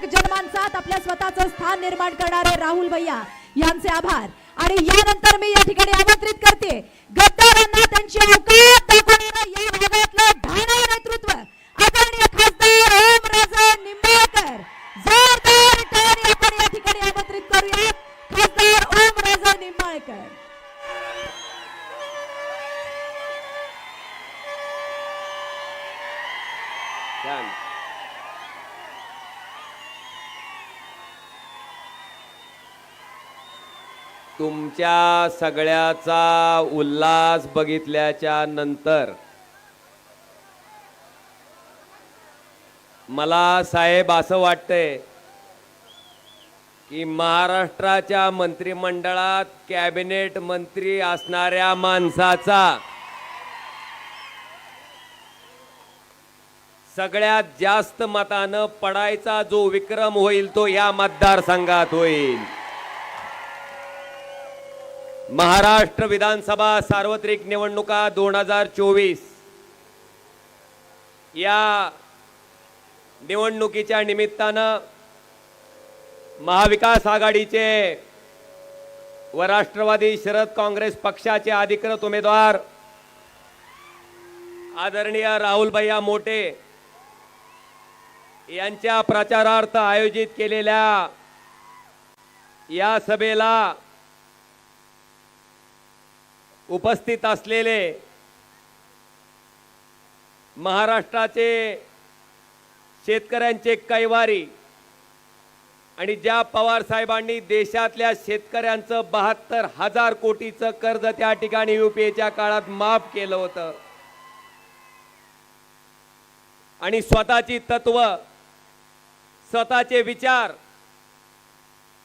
एक जनमानसात आपल्या स्वतःचं स्थान निर्माण करणारे राहुल भैया यांचे आभार। आणि यानंतर मी या ठिकाणी आमंत्रित करते गद्दारांना त्यांची औकात दाखवणारे या भागातलं ढाणं नेतृत्व आदरणीय खासदार ओमराजे निंबाळकर। जोरदार टाळी आपण या ठिकाणी आमंत्रित करूया खासदार ओमराजे निंबाळकर। तुमच्या सगळ्याचा उल्हास बघितल्याच्या नंतर मला साहेब असं वाटतंय की महाराष्ट्राच्या मंत्रिमंडळात कॅबिनेट मंत्री असणाऱ्या माणसाचा सगळ्यात जास्त मतानं पडायचा जो विक्रम होईल तो या मतदारसंघात होईल। महाराष्ट्र विधानसभा सार्वत्रिक निवडणुका 2024 या निवडणुकीच्या निमित्तानं महाविकास आघाडीचे व राष्ट्रवादी शरद काँग्रेस पक्षाचे अधिकृत उमेदवार आदरणीय राहुल भैया मोटे यांच्या प्रचारार्थ आयोजित केलेल्या या सभेला उपस्थित असलेले महाराष्ट्राचे शेतकऱ्यांचे कैवारी आणि ज्या पवार साहेबांनी देशातल्या शेतकऱ्यांचं 72,000 कोटीचं कर्ज त्या ठिकाणी युपीएच्या काळात माफ केलं होतं आणि स्वतःची तत्व स्वतःचे विचार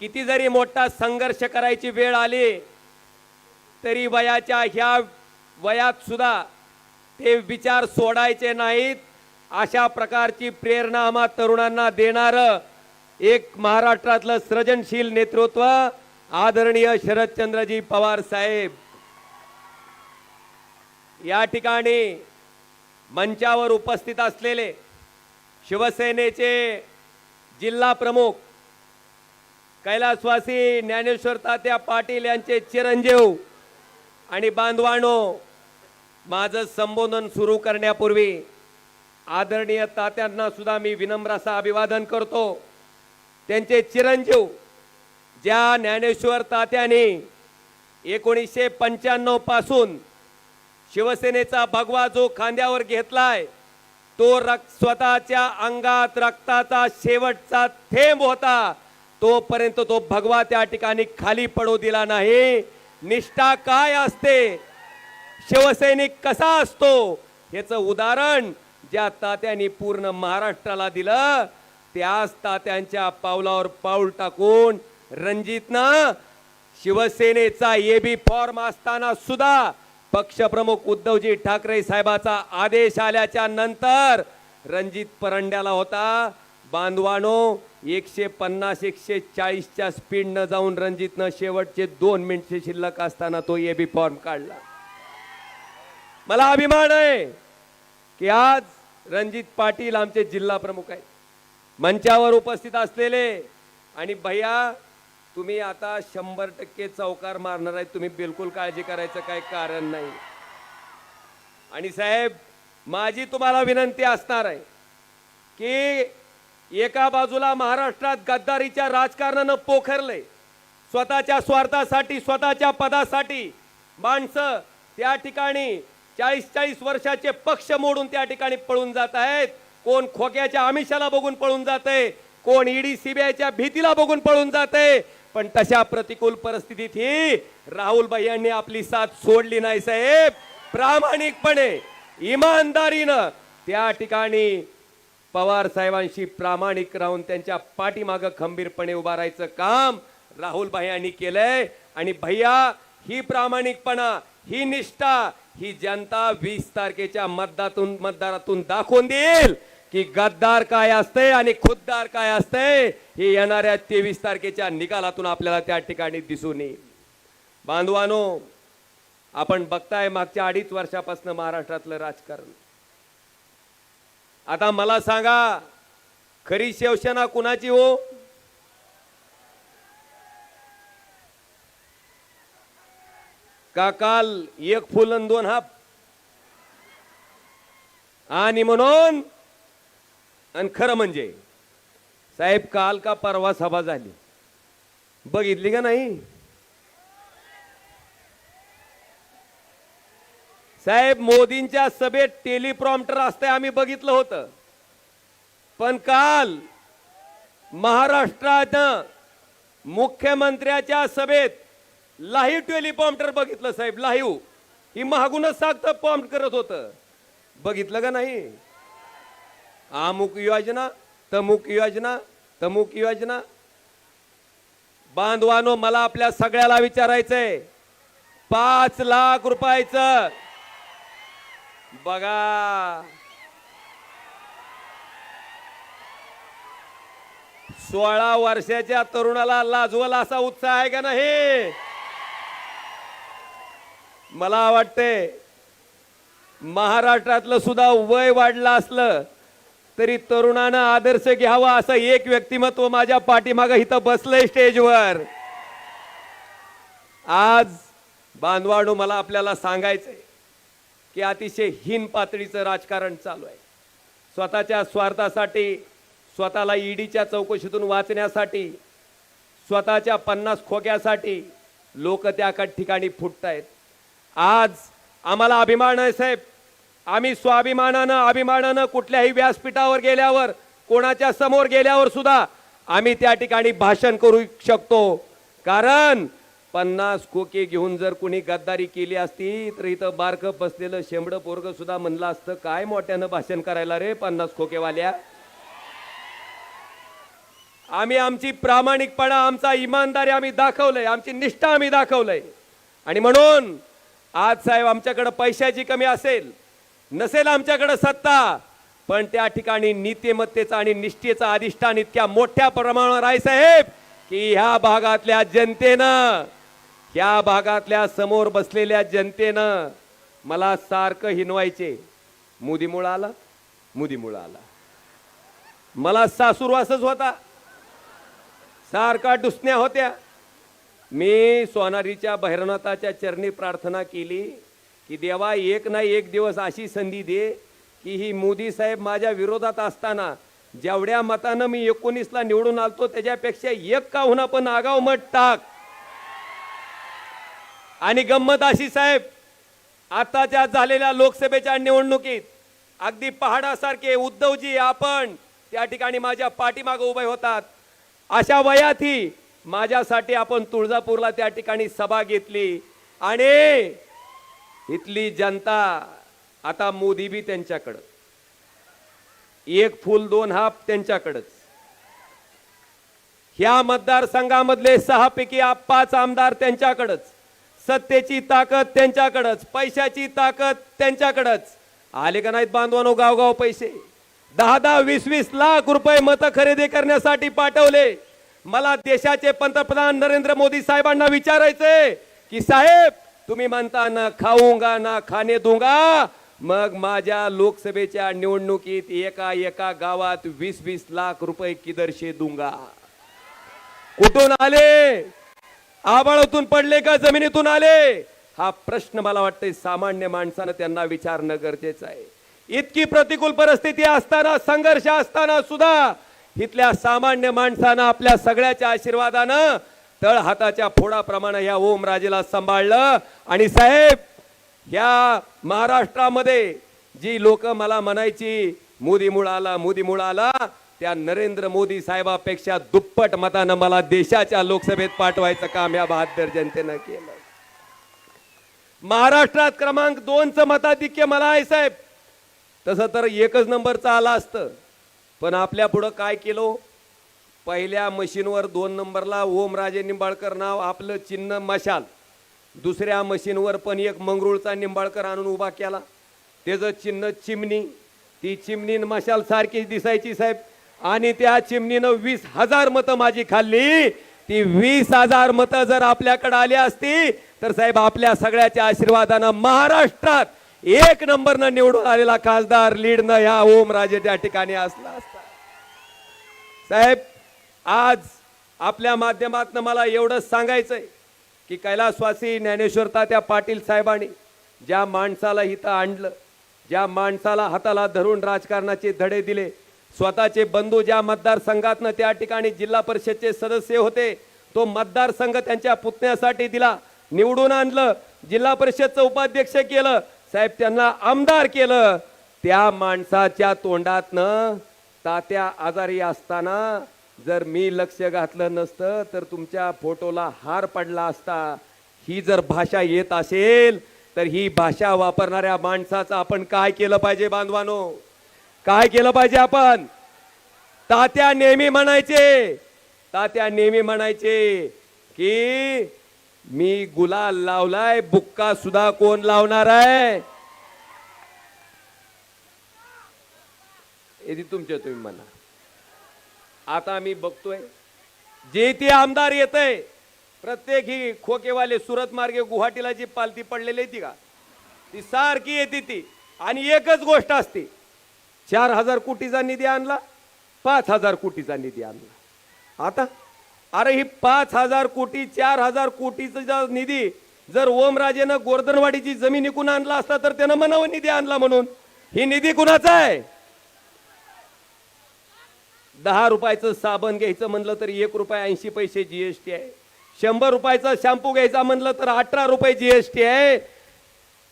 किती जरी मोठा संघर्ष करायची वेळ आली तरी वयाच्या ह्या वयात सुद्धा ते विचार सोडायचे नाहीत। अशा प्रकारची प्रेरणा आम्हा तरुणांना देणारं एक महाराष्ट्रातलं सृजनशील नेतृत्व आदरणीय शरदचंद्रजी पवार साहेब। या ठिकाणी मंचावर उपस्थित असलेले शिवसेनेचे जिल्हा प्रमुख कैलासवासी ज्ञानेश्वर तात्या पाटील यांचे चिरंजीव आणि बांधवांनो, माझं संबोधन सुरू करण्यापूर्वी आदरणीय तात्यांना सुद्धा मी विनम्र असं अभिवादन करतो। त्यांचे चिरंजीव ज्या ज्ञानेश्वर तात्याने 1995 पासून शिवसेनेचा भगवा जो खांद्यावर घेतलाय तो स्वतःच्या अंगात रक्ताचा शेवटचा थेंब होता, तोपर्यंत तो भगवा त्या ठिकाणी खाली पडू दिला नाही। निष्ठा काय असते, शिवसैनिक कसा असतो याचं उदाहरण ज्या तात्यांनी पूर्ण महाराष्ट्राला दिलं, त्याच तात्यांच्या पावलावर पाऊल टाकून रणजितनं शिवसेनेचा एबी फॉर्म असताना सुद्धा पक्षप्रमुख उद्धवजी ठाकरे साहेबाचा आदेश आल्याच्या नंतर रणजित परंड्याला होता। बांधवानो, 150-140च्या स्पीडनं जाऊन रणजितनं शेवटचे 2 मिनिटे शिल्लक असताना तो एबी फॉर्म काढला। मला अभिमान आहे की आज रणजित पाटील आमचे जिल्हा प्रमुख आहेत, मंचावर उपस्थित असलेले। आणि भैया, तुम्ही आता 100% चौकार मारणार आहेत, तुम्ही बिलकुल काळजी करायचं काही कारण नाही। आणि साहेब, माझी तुम्हाला विनंती असणार आहे की एका बाजूला महाराष्ट्रात गद्दारीच्या राजकारणानं पोखरले, स्वतःच्या स्वार्थासाठी स्वतःच्या पदासाठी माणसं त्या ठिकाणी 40-40 वर्षाचे पक्ष मोडून त्या ठिकाणी पळून जात आहेत। कोण खोक्याच्या आमिषाला बघून पळून जाते, कोण ईडी सीबीआयच्या भीतीला बघून पळून जाते। पण तशा प्रतिकूल परिस्थितीत ही राहुल भैयांनी आपली साथ सोडली नाही साहेब। प्रामाणिकपणे इमानदारीनं त्या ठिकाणी पवार साहेबांशी प्रामाणिक राहून त्यांच्या पाठीमागे खंबीरपणे उभा राहायचं काम राहुल भैयांनी केलंय। आणि भैया, ही प्रामाणिकपणा, ही निष्ठा ही जनता 20 तारखेच्या मतदारातून दाखवून देईल की गद्दार काय असते आणि खुद्दार काय असते, हे येणाऱ्या 23 तारखेच्या निकालातून आपल्याला त्या ठिकाणी दिसून येईल। बांधवानो, आपण बघताय मागच्या 2.5 वर्षापासून महाराष्ट्रातलं राजकारण। आता मला सांगा, खरी शिवसेना कुणाची हो? का काल एक फुल आणि दोन हाप? आणि म्हणून आणि खरं म्हणजे साहेब काल का परवा सभा झाली बघितली का नाही साहेब? मोदींच्या सभेत टेलिप्रॉम्प्टर असते आम्ही बघितलं होतं, पण काल महाराष्ट्रात मुख्यमंत्र्याच्या सभेत लाईव्ह टेलिप्रॉम्प्टर बघितलं साहेब. लाईव्ह ही महागूनच सागतं प्रॉम्प्ट करत होतं, बघितलं का नाही? अमुक योजना तमुक योजना तमुक योजना. बांधवानो, मला आपल्या सगळ्याला विचारायचंय, 5 लाख रुपयाचं बघा 16 वर्षाच्या तरुणाला लाजवल असा उत्साह आहे का नाही? मला वाटते महाराष्ट्रातलं सुद्धा वय वाढलं असलं तरी तरुणानं आदर्श घ्यावा असं एक व्यक्तिमत्व माझ्या पाठीमागं इथं बसलंय स्टेजवर. आज बांधवांनो, मला आपल्याला सांगायचंय की अतिशय हीन पातळीचं राजकारण चालू आहे. स्वतःच्या स्वार्थासाठी, स्वतःला ईडीच्या चौकशीतून वाचण्यासाठी, स्वतःच्या 50 खोक्यासाठी लोक त्या ठिकाणी फुटतायत. आज आम्हाला अभिमान आहे साहेब, आम्ही अभिमानानं कुठल्याही व्यासपीठावर गेल्यावर, कोणाच्या समोर गेल्यावर सुद्धा आम्ही त्या ठिकाणी भाषण करू शकतो. कारण 50 खोके घेऊन जर कुणी गद्दारी केली असती तर इथं बारकं बसलेलं शेंबडं पोरग सुद्धा म्हणलं असतं, काय मोठ्यानं भाषण करायला रे 50 खोकेवाल्या. आम्ही आमची प्रामाणिकपणा, आमचा इमानदारी आम्ही दाखवलंय, आमची निष्ठा आम्ही दाखवलंय. आणि म्हणून आज साहेब आमच्याकडे पैशाची कमी असेल, नसेल आमच्याकडे सत्ता, पण त्या ठिकाणी नीतिमत्तेचं आणि निष्ठेचं अधिष्ठान इतक्या मोठ्या प्रमाणावर आहे साहेब की ह्या भागातल्या जनतेनं, ह्या भागातल्या समोर बसलेल्या जनतेनं मला सारखं हिनवायचे, मोदीमुळं आला, मोदीमुळं आला. मला सासूरवासच होता, सारखा डुसण्या होत्या. मी सोनारीच्या भैरवनाथाच्या चरणी प्रार्थना केली की देवा, एक ना एक दिवस अशी संधी दे की ही मोदी साहेब माझ्या विरोधात असताना जेवढ्या मतानं मी 19ला निवडून आलतो त्याच्यापेक्षा एक का होणार पण आगाव मत टाक. आणि गंमत अशी साहेब, आताच्या झालेल्या लोकसभेच्या निवडणुकीत अगदी पहाडासारखे उद्धवजी आपण त्या ठिकाणी माझ्या पाठीमागे उभे होतात. अशा वयातही माझ्यासाठी आपण तुळजापूरला त्या ठिकाणी सभा घेतली. आणि इथली जनता आता मोदी बी त्यांच्याकडं, एक फुल दोन हाप त्यांच्याकडंच. ह्या मतदारसंघामधले 6 पैकी 5 आमदार त्यांच्याकडंच, सत्तेची ताकद त्यांच्याकडंच, पैशाची ताकद त्यांच्याकडंच. आले का नाहीत बांधवानो गावगाव पैसे? 10-10, 20-20 लाख रुपये मतं खरेदी करण्यासाठी पाठवले. मला देशाचे पंतप्रधान नरेंद्र मोदी साहेबांना विचारायचंय की साहेब, तुम्ही म्हणता ना खाऊंगा ना खाणे दूंगा, मग माझ्या लोकसभेच्या निवडणुकीत एका गावात 20-20 लाख रुपये किधरशे दूंगा? कुठून आले? आभाळातून पडले का जमिनीतून आले? हा प्रश्न मला वाटतंय सामान्य माणसानं त्यांना विचारणं गरजेचं आहे. इतकी प्रतिकूल परिस्थिती असताना, संघर्ष असताना सुद्धा इथल्या सामान्य माणसानं आपल्या सगळ्याच्या आशीर्वादानं तळ हाताच्या फोडाप्रमाणे या ओमराजेला सांभाळलं. आणि साहेब, या महाराष्ट्रामध्ये जी लोक मला म्हणायची मोदीमुळं आला, मोदीमुळं आला, त्या नरेंद्र मोदी साहेबापेक्षा दुप्पट मतानं मला देशाच्या लोकसभेत पाठवायचं काम या बहादर जनतेनं केलं. महाराष्ट्रात क्रमांक 2चं मताधिक्य मला आहे साहेब. तसं तर 1च नंबरचा आला असतं, पण आपल्या पुढं काय केलं? पहिल्या मशीनवर 2 नंबरला ओमराजे निंबाळकर नाव, आपलं चिन्ह मशाल. दुसऱ्या मशीनवर पण एक मंगरुळचा निंबाळकर आणून उभा केला, त्याचं चिन्ह चिमणी. ती चिमणी मशाल सारखी दिसायची साहेब. आणि त्या चिमणीनं 20,000 मतं माझी खाल्ली. ती 20,000 मतं जर आपल्याकडे आली असती तर साहेब आपल्या सगळ्याच्या आशीर्वादानं महाराष्ट्रात 1 नंबरनं निवडून आलेला खासदार लीडनं ह्या ओमराजे त्या ठिकाणी असला असता. साहेब, आज आपल्या माध्यमातून मला एवढंच सांगायचंय की कैलासवासी ज्ञानेश्वर तात्या पाटील साहेबांनी ज्या माणसाला इथं आणलं, ज्या माणसाला हाताला धरून राजकारणाचे धडे दिले, स्वतःचे बंधू ज्या मतदारसंघातनं त्या ठिकाणी जिल्हा परिषदचे सदस्य होते, तो मतदारसंघ त्यांच्या पुतण्यासाठी दिला, निवडून आणलं, जिल्हा परिषदचं उपाध्यक्ष केलं, साहेब त्यांना आमदार केलं. त्या माणसाच्या तोंडातनं तात्या आजारी असताना जर मी लक्ष घातलं नसतं तर तुमच्या फोटोला हार पडला असता. ही जर भाषा येत असेल तर ही भाषा वापरणाऱ्या माणसाचं आपण काय केलं पाहिजे बांधवानो? काय केलं पाहिजे आपण? तात्या नेहमी म्हणायचे की मी गुलाल लावलाय, बुक्का सुद्धा कोण लावणार आहे? हे तुमच्या तुम्ही म्हणा. आता मी बघतोय जे ते आमदार येतंय, प्रत्येक ही खोकेवाले सुरत मार्गे गुवाहाटीला जी पालती पडलेली ती का ती सारखी येते ती, आणि एकच गोष्ट असते, 4,000 कोटीचा निधी आणला, 5,000 कोटीचा निधी आणला. आता अरे ही 5,000 कोटी 4,000 कोटीचा निधी जर ओमराजेनं गोर्धनवाडीची जमीन विकून आणला असता तर त्यानं म्हणावं निधी आणला म्हणून. ही निधी कुणाचा आहे? 10 रुपयाचं साबण घ्यायचं म्हणलं तर 1 रुपया 80 पैसे जीएसटी आहे. 100 रुपयाचा शॅम्पू घ्यायचा म्हणलं तर 18 रुपये जीएसटी आहे.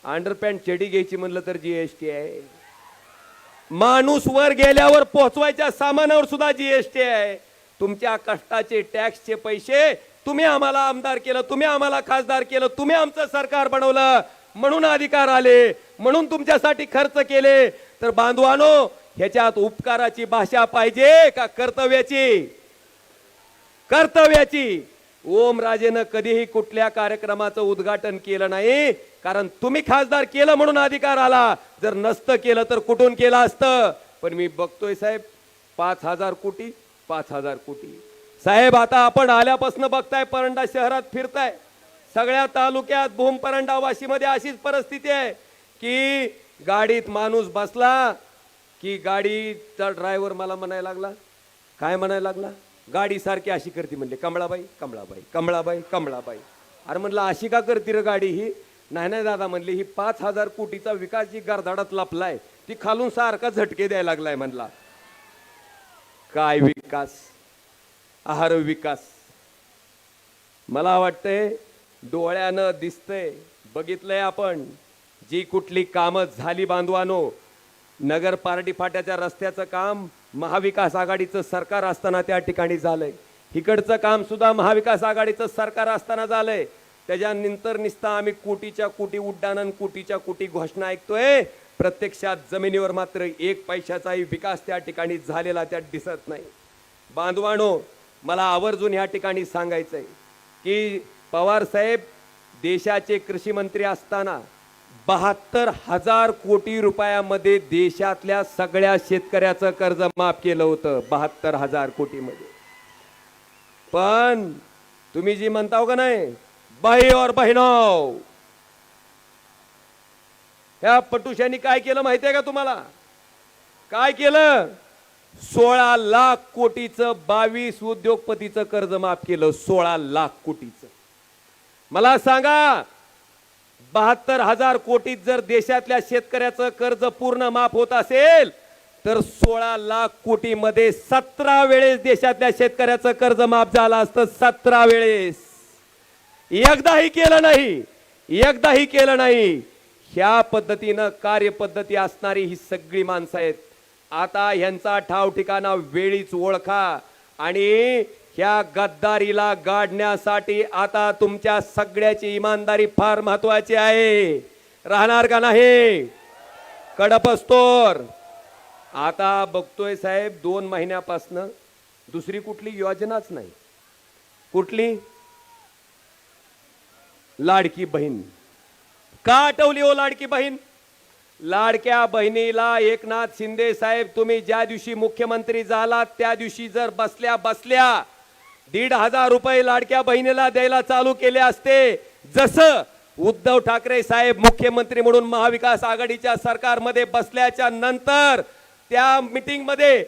अंडरपॅन्ट चडी घ्यायची म्हणलं तर जीएसटी आहे. माणूस वर गेल्यावर पोहोचवायच्या सामानावर सुद्धा जीएसटी आहे. तुमच्या कष्टाचे टॅक्सचे पैसे तुम्ही आम्हाला आमदार केलं, तुम्ही आम्हाला खासदार केलं, तुम्ही आमचं सरकार बनवलं, म्हणून अधिकार आले, म्हणून तुमच्यासाठी खर्च केले. तर बांधवानो, ह्याच्यात उपकाराची भाषा पाहिजे का कर्तव्याची? कर्तव्याची. ओमराजेनं कधीही कुठल्या कार्यक्रमाचं उद्घाटन केलं नाही, कारण तुम्ही खासदार केलं म्हणून अधिकार आला. जर नसतं केलं तर कुठून केलं असतं? पण मी बघतोय साहेब, 5,000 कोटी 5,000 कोटी. साहेब, आता आपण आल्यापासून बघताय, परंडा शहरात फिरताय, सगळ्या तालुक्यात भूम परंडा वाशीमध्ये अशीच परिस्थिती आहे की गाडीत माणूस बसला की गाडीचा ड्रायव्हर मला म्हणायला लागला, काय म्हणायला लागला? गाडी सारखी अशी करते म्हणले, कमळाबाई कमळाबाई कमळाबाई कमळाबाई. अरे म्हणलं अशी का करते रे गाडी ही? नाही दादा म्हणले, ही 5,000 कोटीचा विकास जी गरधाडात लपलाय ती खालून सारखा झटके द्यायला लागलाय म्हणला. काय विकास? आहार विकास. मला वाटतंय डोळ्यानं दिसतंय, बघितलंय आपण, जी कुठली कामं झाली बांधवानो. नगर पारडी फाट्याच्या रस्त्याचं काम महाविकास आघाडीचं सरकार असताना त्या ठिकाणी झालंय. इकडचं काम सुद्धा महाविकास आघाडीचं सरकार असताना झालंय. त्याच्यानंतर निस्ता आम्ही कोटीच्या कोटी उड्डाणन, कोटीच्या कोटी घोषणा ऐकतोय, प्रत्यक्षात जमिनीवर मात्र 1 पैशाचाही विकास त्या ठिकाणी झालेला त्यात दिसत नाही. बांधवानो, मला आवर्जून ह्या ठिकाणी सांगायचंय की पवार साहेब देशाचे कृषी मंत्री असताना 72,000 कोटी रुपयामध्ये देशातल्या सगळ्या शेतकऱ्याचं कर्ज माफ केलं होतं. 72,000 कोटीमध्ये. पण तुम्ही जी म्हणता का नाही, भाई और बहिणो, ह्या पटुशांनी काय केलं माहितीये का तुम्हाला? काय केलं? 16 लाख कोटीचं 22 उद्योगपतीचं कर्ज माफ केलं. 16 लाख कोटीचं. मला सांगा, 72,000 कोटीत जर देशातल्या शेतकऱ्याचं कर्ज पूर्ण माफ होत असेल तर 16 लाख कोटी मध्ये 17 वेळेस देशातल्या शेतकऱ्याचं कर्ज माफ झालं असतं. 17 वेळेस. एकदाही केलं नाही. ह्या पद्धतीनं कार्यपद्धती असणारी ही सगळी माणसं आहेत. आता ह्यांचा ठाव ठिकाणा वेळीच ओळखा आणि ह्या गद्दारीला गाडण्यासाठी आता तुमच्या सगळ्याची इमानदारी फार महत्वाची आहे. राहणार का नाही? कडपस्तोर. आता बघतोय साहेब, 2 महिन्यापासनं दुसरी कुठली योजनाच नाही. कुठली? लाडकी बहीण. का आठवली हो लाडकी बहीण? लाडक्या बहिणीला एकनाथ शिंदे साहेब तुम्ही ज्या दिवशी मुख्यमंत्री झालात त्या दिवशी जर बसल्या 1,500 रुपये लाडक्या बहिणीला द्यायला चालू केले असते, जसं उद्धव ठाकरे साहेब मुख्यमंत्री म्हणून महाविकास आघाडीच्या सरकारमध्ये बसल्याच्या नंतर त्या मीटिंग मध्ये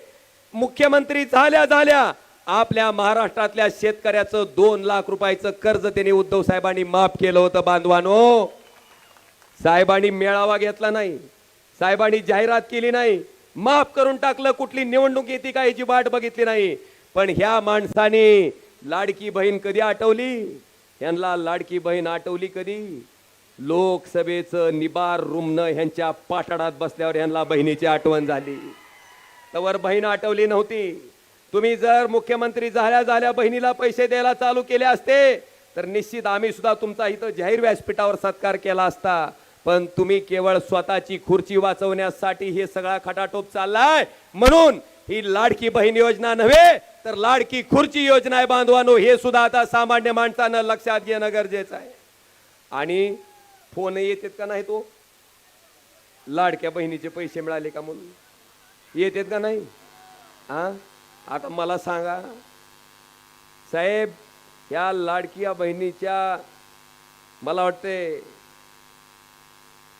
मुख्यमंत्री झाल्या आपल्या महाराष्ट्रातल्या शेतकऱ्याचं 2 लाख रुपयाचं कर्ज त्यांनी उद्धव साहेबांनी माफ केलं होतं बांधवानो. साहेबांनी मेळावा घेतला नाही, साहेबांनी जाहिरात केली नाही, माफ करून टाकलं, कुठली निवडणूक येते का याची वाट बघितली नाही. पण ह्या माणसाने लाडकी बहीण कधी आठवली? यांना लाडकी बहीण आठवली कधी? लोकसभेचं निबार रुमणं ह्यांच्या पाठाडात बसल्यावर यांना बहिणीची आठवण झाली. तवर बहीण आठवली नव्हती. तुम्ही जर मुख्यमंत्री झाल्या बहिणीला पैसे द्यायला चालू केले असते तर निश्चित आम्ही सुद्धा तुमचा इथं जाहीर व्यासपीठावर सत्कार केला असता. पण तुम्ही केवळ स्वतःची खुर्ची वाचवण्यासाठी हे सगळा खटाटोप चाललाय. म्हणून ही लाडकी बहीण योजना नव्हे तर लाडकी खुर्ची योजना आहे बांधवानो. हे सुद्धा आता सामान्य माणसानं लक्षात घेणं गरजेचं आहे. आणि फोन येतात का नाही? तो लाडक्या बहिणीचे पैसे मिळाले का म्हणून येतात का नाही? हा, आता मला सांगा साहेब, या लाडक्या बहिणीच्या मला वाटते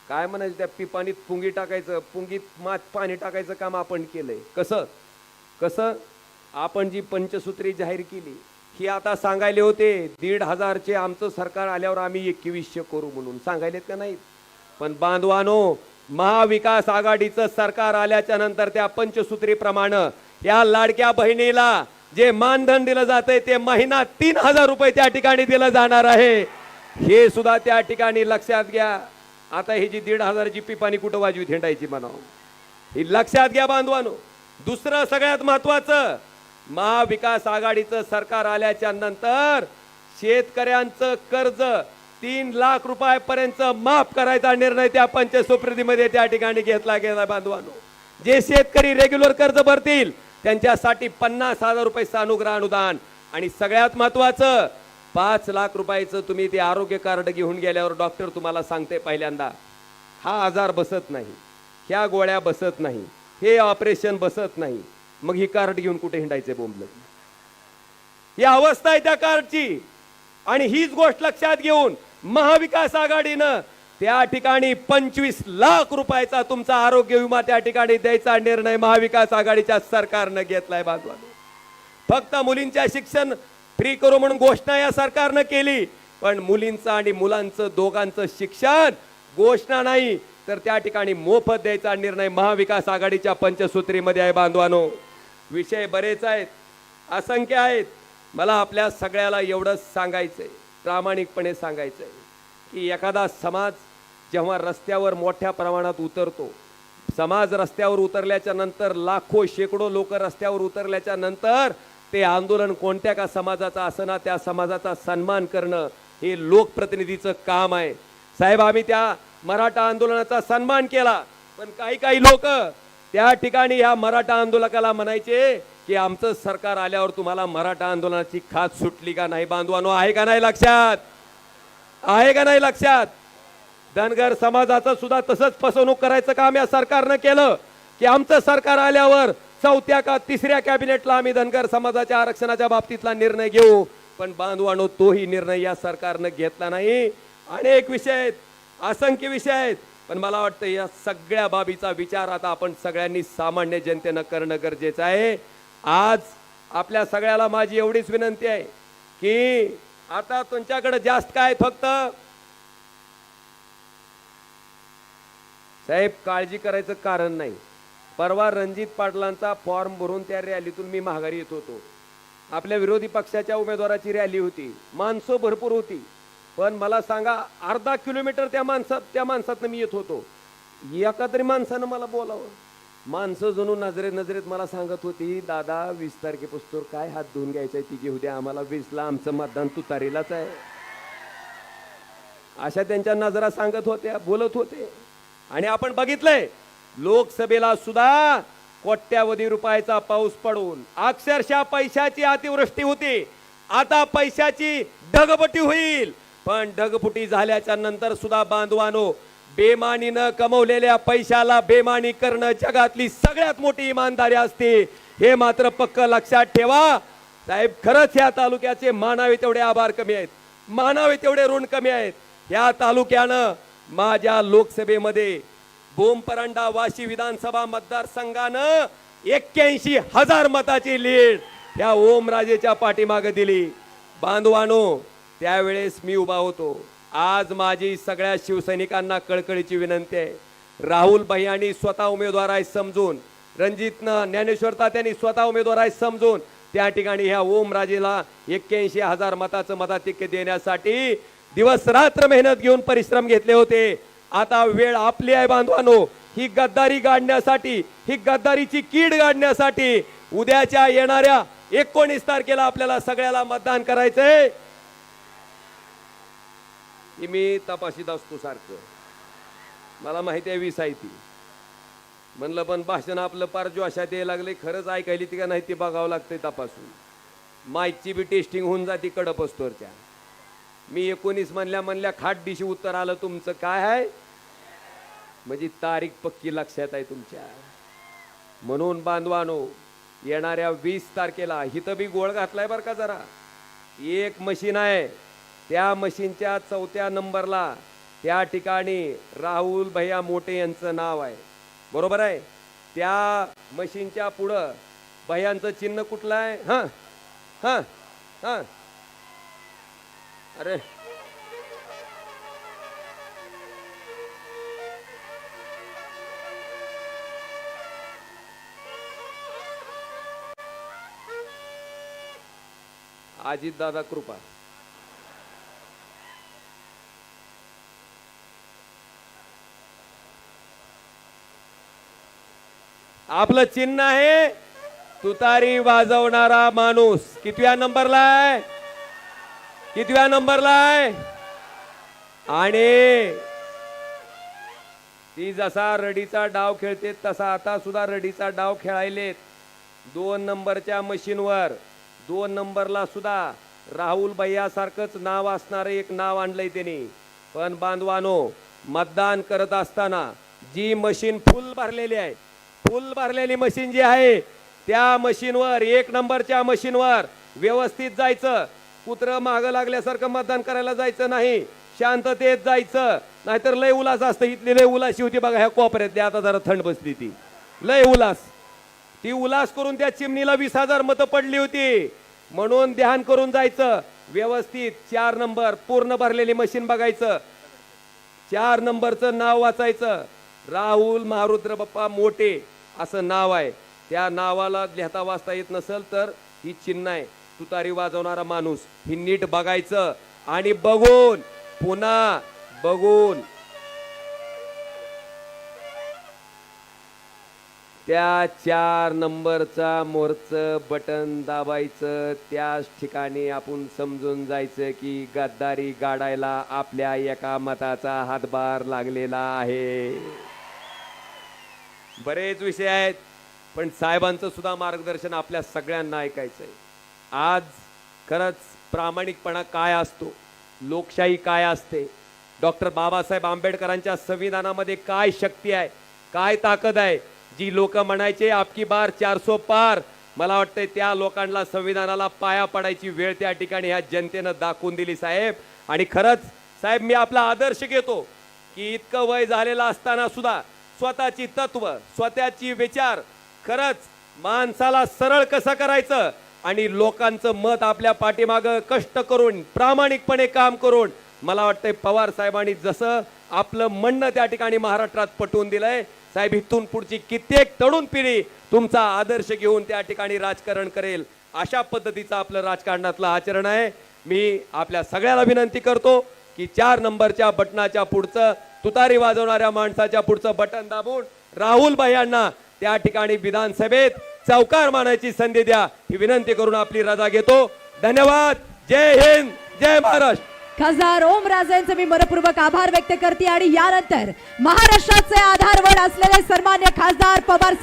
काय म्हणायचं, त्या पिपाणीत पुंगी टाकायचं, पुंगीत पाणी टाकायचं काम आपण केलंय. कसं कसं आपण जी पंचसूत्री जाहीर केली ही आता सांगायले होते 1,500चे आमचं सरकार आल्यावर आम्ही 2100 करू म्हणून सांगायलेत का नाही? पण बांधवानो, महाविकास आघाडीचं सरकार आल्याच्या नंतर त्या पंचसूत्रीप्रमाणे या लाडक्या बहिणीला जे मानधन दिलं जातंय ते महिना 3,000 रुपये त्या ठिकाणी दिलं जाणार आहे. हे सुद्धा त्या ठिकाणी लक्षात घ्या. आता ही जी 1,500ची पिपाणी कुठं वाजवी हिंडायची म्हणावं, ही लक्षात घ्या बांधवानो. दुसरं सगळ्यात महत्वाचं, महाविकास आघाडीचं सरकार आल्याच्या नंतर शेतकऱ्यांचं कर्ज 3 लाख रुपयापर्यंत माफ करायचा निर्णय त्या पंचसूत्रीमध्ये त्या ठिकाणी घेतला गेला बांधवानो. जे शेतकरी रेग्युलर कर्ज भरतील त्यांच्यासाठी 50,000 रुपये सानुग्रह अनुदान. आणि सगळ्यात महत्वाचं 5 लाख रुपयाचं तुम्ही ते आरोग्य कार्ड घेऊन गेल्यावर डॉक्टर तुम्हाला सांगते पहिल्यांदा हा आजार बसत नाही, ह्या गोळ्या बसत नाही, हे ऑपरेशन बसत नाही. मग ही कार्ड घेऊन कुठे हिंडायचे बोंबल? ही अवस्था आहे त्या कार्डची. आणि हीच गोष्ट लक्षात घेऊन महाविकास आघाडीनं त्या ठिकाणी 25 लाख रुपयाचा तुमचा आरोग्य विमा त्या ठिकाणी द्यायचा निर्णय महाविकास आघाडीच्या सरकारनं घेतलाय बांधवांनो. फक्त मुलींच्या शिक्षण फ्री करू म्हणून घोषणा या सरकारनं केली, पण मुलींचं आणि मुलांचं दोघांचं शिक्षण घोषणा नाही तर त्या ठिकाणी मोफत द्यायचा निर्णय महाविकास आघाडीच्या पंचसूत्रीमध्ये आहे बांधवांनो. विषय बरेच आहेत, असंख्य आहेत. मला आपल्या सगळ्याला एवढंच सांगायचंय, प्रामाणिकपणे सांगायचंय की एखादा समाज जेव्हा रस्त्यावर मोठ्या प्रमाणात उतरतो, समाज रस्त्यावर उतरल्याच्या नंतर लाखो शेकडो लोक रस्त्यावर उतरल्याच्या नंतर ते आंदोलन कोणत्या का समाजाचा असना त्या समाजाचा सन्मान करणं हे लोकप्रतिनिधीचं काम आहे. साहेब, आम्ही त्या मराठा आंदोलनाचा सन्मान केला, पण काही लोक त्या ठिकाणी ह्या मराठा आंदोलकाला म्हणायचे की आमचं सरकार आल्यावर तुम्हाला मराठा आंदोलनाची खात सुटली का नाही बांधवानो? आहे का नाही लक्षात? आहे का नाही लक्षात? धनगर समाजाचं सुद्धा तसंच फसवणूक करायचं काम या सरकारनं केलं की आमचं सरकार आल्यावर 4थ्या का 3ऱ्या कॅबिनेटला आम्ही धनगर समाजाच्या आरक्षणाच्या बाबतीतला निर्णय घेऊ. पण बांधवानो, तोही निर्णय या सरकारनं घेतला नाही. अनेक विषय आहेत, असंख्य विषय आहेत, पण मला वाटतं या सगळ्या बाबीचा विचार आता आपण सगळ्यांनी सामान्य जनतेनं करणं गरजेचं आहे. आज आपल्या सगळ्याला माझी एवढीच विनंती आहे की आता तुमच्याकडे जास्त काय, फक्त साहेब काळजी करायचं कारण नाही. परवा रणजित पाटलांचा फॉर्म भरून त्या रॅलीतून मी माघारी येत होतो. आपल्या विरोधी पक्षाच्या उमेदवाराची रॅली होती, माणसं भरपूर होती, पण मला सांगा अर्धा किलोमीटर त्या माणसातनं मी येत होतो. एका तरी माणसानं मला बोलावं. माणसं जणू नजरेत मला सांगत होती, दादा 20 तारखेपासून काय हात धुवून घ्यायचंय ती घेऊ द्या आम्हाला, 20ला आमचं मतदान तुतारीलाच आहे. अशा त्यांच्या नजरा सांगत होत्या, बोलत होते. आणि आपण बघितलंय लोकसभेला सुद्धा कोट्यावधी रुपयाचा पाऊस पडून अक्षरशः पैशाची अतिवृष्टी होती. आता पैशाची ढगफुटी होईल, पण ढगफुटी झाल्याच्या नंतर सुद्धा बांधवानो, बेमानीनं कमवलेल्या पैशाला बेमानी करणं जगातली सगळ्यात मोठी इमानदारी असते. हे मात्र पक्क लक्षात ठेवा. साहेब, खरंच या तालुक्याचे मानावे तेवढे आभार कमी आहेत, मानावे तेवढे ऋण कमी आहेत. या तालुक्यानं माझ्या लोकसभेमध्ये बोमपरांडा वाशी विधानसभा मतदारसंघानं 81,000 मताची लीड या ओमराजेच्या पाठीमागे दिली. बांधवानो, त्यावेळेस मी उभा होतो. आज माझी सगळ्या शिवसैनिकांना कळकळीची विनंती आहे, राहुल भैयांनी स्वतः उमेदवार आहे समजून, रणजितनं ज्ञानेश्वर तात्यांनी स्वतः उमेदवार आहे समजून त्या ठिकाणी ह्या ओमराजेला 81,000 मताचं मताधिक्य देण्यासाठी दिवस रात्र मेहनत घेऊन परिश्रम घेतले होते. आता वेळ आपली आहे बांधवानो, ही गद्दारी गाडण्यासाठी, ही गद्दारीची कीड गाडण्यासाठी उद्याच्या येणाऱ्या 19 तारखेला आपल्याला सगळ्याला मतदान करायचंय. मी तपाशीत असतो सारखं, मला माहिती आहे 20 आहे ती. म्हणलं पण भाषण आपलं पार जोशात यायला लागले, खरंच ऐकायली ती का नाही ते बघावं लागतंय तपासून. माईकची बी टेस्टिंग होऊन जाते कडप असतोरच्या. मी 19 म्हणल्या खाट दिशी उत्तर आलं तुमचं काय आहे, म्हणजे तारीख पक्की लक्षात आहे तुमच्या. म्हणून बांधवानो, येणाऱ्या 20 तारखेला हिथं बी गोळ घातलाय बरं का जरा. एक मशीन आहे, त्या मशीनच्या 4थ्या नंबरला त्या ठिकाणी राहुल भैया मोठे यांचं नाव आहे, बरोबर आहे. त्या मशीनच्या पुढं भैयांचं चिन्ह कुठलं आहे? हां हां हां, अरे अजित दादा कृपा. आपलं चिन्ह आहे तुतारी वाजवणारा माणूस. कितव्या नंबरला आहे? कितव्या नंबरला आहे? आणि ती जसा रडीचा डाव खेळते तसा आता सुद्धा रडीचा डाव खेळायलेत. 2 नंबरच्या मशीनवर 2 नंबरला सुद्धा राहुल भैया सारखंच नाव असणारं एक नाव आणलंय त्यांनी. पण बांधवानो, मतदान करत असताना जी मशीन फुल भरलेली आहे, फुल भरलेली मशीन जी आहे त्या मशीनवर, 1 नंबरच्या मशीनवर व्यवस्थित जायचं. कुत्र मागं लागल्यासारखं मतदान करायला जायचं नाही, शांततेत जायचं. नाहीतर लय उलास असतं. इथली लय उलाशी होती बघा ह्या कोपऱ्यातली, आता जरा थंड बसली ती लय उलास. ती उलास करून त्या चिमणीला 20,000 मतं पडली होती. म्हणून ध्यान करून जायचं व्यवस्थित. 4 नंबर पूर्ण भरलेली मशीन बघायचं, 4 नंबरचं नाव वाचायचं. राहुल महारुद्र बाप्पा मोठे असं नाव आहे. त्या नावाला लिहिता वाचता येत नसेल तर ही चिन्ह आहे तुतारी वाजवणारा माणूस. ही नीट बघायचं आणि बघून पुन्हा बघून त्या 4 नंबरचा मोरचं बटन दाबायचं. त्याच ठिकाणी आपण समजून जायचं की गद्दारी गाडायला आपल्या एका मताचा हातभार लागलेला आहे. बरेच विषय आहेत, पण साहेबांचं सुद्धा मार्गदर्शन आपल्या सगळ्यांना ऐकायचंय. आज खरंच प्रामाणिकपणा काय असतो, लोकशाही काय असते, डॉक्टर बाबासाहेब आंबेडकरांच्या संविधानामध्ये काय शक्ती आहे, काय ताकद आहे. जी लोक म्हणायचे आपकी बार 400 पार, मला वाटतंय त्या लोकांना संविधानाला पाया पडायची वेळ त्या ठिकाणी ह्या जनतेनं दाखवून दिली साहेब. आणि खरंच साहेब, मी आपला आदर्श घेतो की इतकं वय झालेलं असताना सुद्धा स्वतःची तत्व, स्वतःची विचार, खरंच माणसाला सरळ कसं करायचं आणि लोकांचं मत आपल्या पाठीमागं कष्ट करून प्रामाणिकपणे काम करून, मला वाटतंय पवार साहेबांनी जसं आपलं म्हणणं त्या ठिकाणी महाराष्ट्रात पटवून दिलंय साहेब, इथून पुढची कित्येक तरुण पिढी तुमचा आदर्श घेऊन त्या ठिकाणी राजकारण करेल. अशा पद्धतीचं आपलं राजकारणातलं आचरण आहे. मी आपल्या सगळ्याला विनंती करतो की 4 नंबरच्या बटनाच्या पुढचं, तुतारी वाजवणाऱ्या माणसाच्या पुढचं बटन दाबून राहुल भैयांना त्या ठिकाणी विधानसभेत चौकार मानायची संधी द्या, ही विनंती करून आपली रजा घेतो. धन्यवाद. जय हिंद, जय महाराष्ट्र. खासदार ओमराजेंचे मी मनपूर्वक आभार व्यक्त करते. आणि यानंतर महाराष्ट्राचे आधारवड असलेले सन्मान्य खासदार पवार